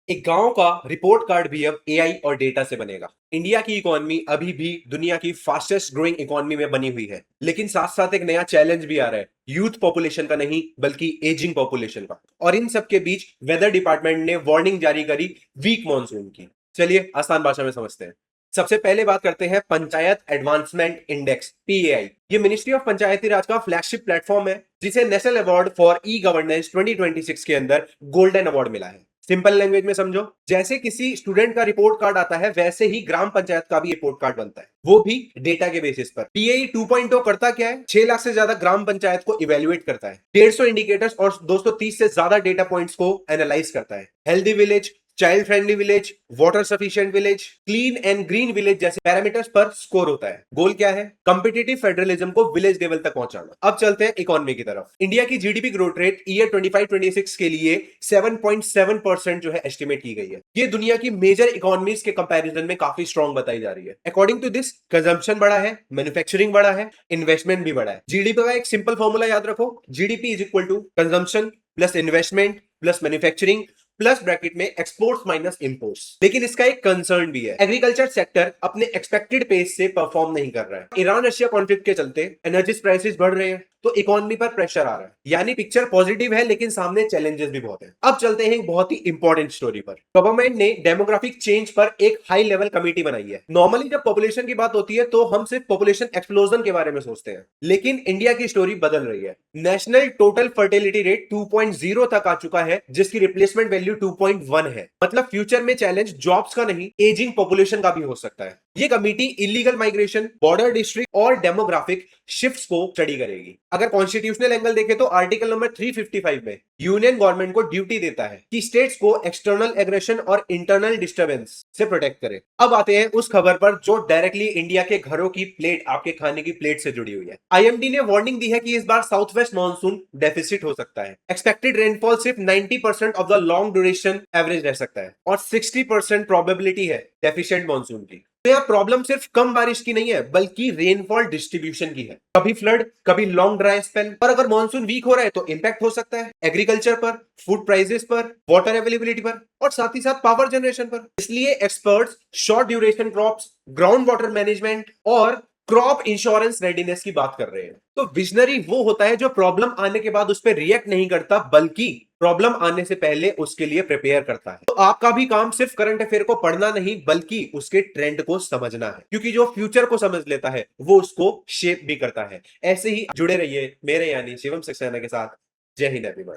एक गांव का रिपोर्ट कार्ड भी अब एआई और डेटा से बनेगा। इंडिया की इकोनॉमी अभी भी दुनिया की फास्टेस्ट ग्रोइंग इकोनॉमी में बनी हुई है, लेकिन साथ साथ एक नया चैलेंज भी आ रहा है, यूथ पॉपुलेशन का नहीं बल्कि एजिंग पॉपुलेशन का। और इन सब के बीच वेदर डिपार्टमेंट ने वार्निंग जारी करी वीक मॉनसून की। चलिए आसान भाषा में समझते हैं। सबसे पहले बात करते हैं पंचायत एडवांसमेंट इंडेक्स पीएआई। ये मिनिस्ट्री ऑफ पंचायती राज का फ्लैगशिप प्लेटफॉर्म है, जिसे national award for e governance 2026 के अंदर गोल्डन अवार्ड मिला है। सिंपल लैंग्वेज में समझो, जैसे किसी स्टूडेंट का रिपोर्ट कार्ड आता है वैसे ही ग्राम पंचायत का भी रिपोर्ट कार्ड बनता है, वो भी डेटा के बेसिस पर। पीएई 2.0 करता क्या है? 6 लाख से ज्यादा ग्राम पंचायत को इवेल्युएट करता है, 150 इंडिकेटर्स और 230 से ज्यादा डेटा पॉइंट्स को एनालाइज करता है। Healthy village, child friendly village, water sufficient village, clean and green village जैसे पैरामीटर्स पर स्कोर होता है। गोल क्या है? कॉम्पिटिटिव फेडरलिज्म को विलेज लेवल तक पहुंचाना। अब चलते हैं इकोनॉमी की तरफ। इंडिया की जीडीपी ग्रोथ रेट ईयर 25-26 के लिए 7.7% जो है एस्टिमेट की गई है। ये दुनिया की मेजर इकोनॉमीज के कंपैरिजन में काफी स्ट्रॉन्ग बताई जा रही है। अकॉर्डिंग टू दिस, कंजम्पशन बढ़ा है, मैन्युफैक्चरिंग बढ़ा है, इन्वेस्टमेंट भी बढ़ा है। जीडीपी का एक सिंपल फॉर्मूला याद रखो, GDP is equal to consumption plus investment plus manufacturing plus bracket में एक्सपोर्ट्स माइनस इंपोर्ट्स। लेकिन इसका एक कंसर्न भी है, एग्रीकल्चर सेक्टर अपने एक्सपेक्टेड पेस से परफॉर्म नहीं कर रहा है। ईरान रशिया कॉन्फ्लिक्ट के चलते एनर्जी प्राइसेस बढ़ रहे हैं, तो इकोनॉमी पर प्रेशर आ रहा है। यानी पिक्चर पॉजिटिव है, लेकिन सामने चैलेंजेस भी बहुत है। अब चलते हैं एक बहुत ही इंपॉर्टेंट स्टोरी पर। गवर्नमेंट ने डेमोग्राफिक चेंज पर एक हाई लेवल कमेटी बनाई है। नॉर्मली जब पॉपुलेशन की बात होती है तो हम सिर्फ पॉपुलेशन एक्सप्लोजन के बारे में सोचते हैं, लेकिन इंडिया की स्टोरी बदल रही है। नेशनल टोटल फर्टिलिटी रेट 2.0 तक आ चुका है, जिसकी रिप्लेसमेंट वैल्यू 2.1 है। मतलब फ्यूचर में चैलेंज जॉब्स का नहीं, एजिंग पॉपुलेशन का भी हो सकता है। ये committee illegal migration, border district और डेमोग्राफिक शिफ्ट्स को स्टडी करेगी। अगर कॉन्स्टिट्यूशनल एंगल देखें तो आर्टिकल नंबर 355 में यूनियन गवर्नमेंट को ड्यूटी देता है कि स्टेट्स को एक्सटर्नल एग्रेशन और इंटरनल डिस्टर्बेंस से प्रोटेक्ट करे। अब आते हैं उस खबर पर जो डायरेक्टली इंडिया के घरों की प्लेट, आपके खाने की प्लेट से जुड़ी हुई है। आईएमडी ने वार्निंग दी है कि इस बार साउथ वेस्ट मानसून डेफिसिट हो सकता है। एक्सपेक्टेड रेनफॉल सिर्फ 90% of the long duration average रह सकता है और 60% प्रोबेबिलिटी है डेफिशिएंट मानसून की। तो यह प्रॉब्लम सिर्फ कम बारिश की नहीं है, बल्कि रेनफॉल डिस्ट्रीब्यूशन की है। कभी फ्लड, कभी लॉन्ग ड्राई स्पेल। और अगर मानसून वीक हो रहा है तो इंपैक्ट हो सकता है एग्रीकल्चर पर, फूड प्राइसेस पर, वाटर अवेलेबिलिटी पर और साथ ही साथ पावर जनरेशन पर। इसलिए experts short duration crops, ground water management और क्रॉप इंश्योरेंस रेडीनेस की बात कर रहे हैं। तो विजनरी वो होता है जो प्रॉब्लम आने के बाद उस पर रिएक्ट नहीं करता, बल्कि प्रॉब्लम आने से पहले उसके लिए प्रिपेयर करता है। तो आपका भी काम सिर्फ करंट अफेयर को पढ़ना नहीं, बल्कि उसके ट्रेंड को समझना है, क्योंकि जो फ्यूचर को समझ लेता है वो उसको शेप भी करता है। ऐसे ही जुड़े रहिए मेरे यानी शिवम सक्सेना के साथ। जय हिंद एवरीवन।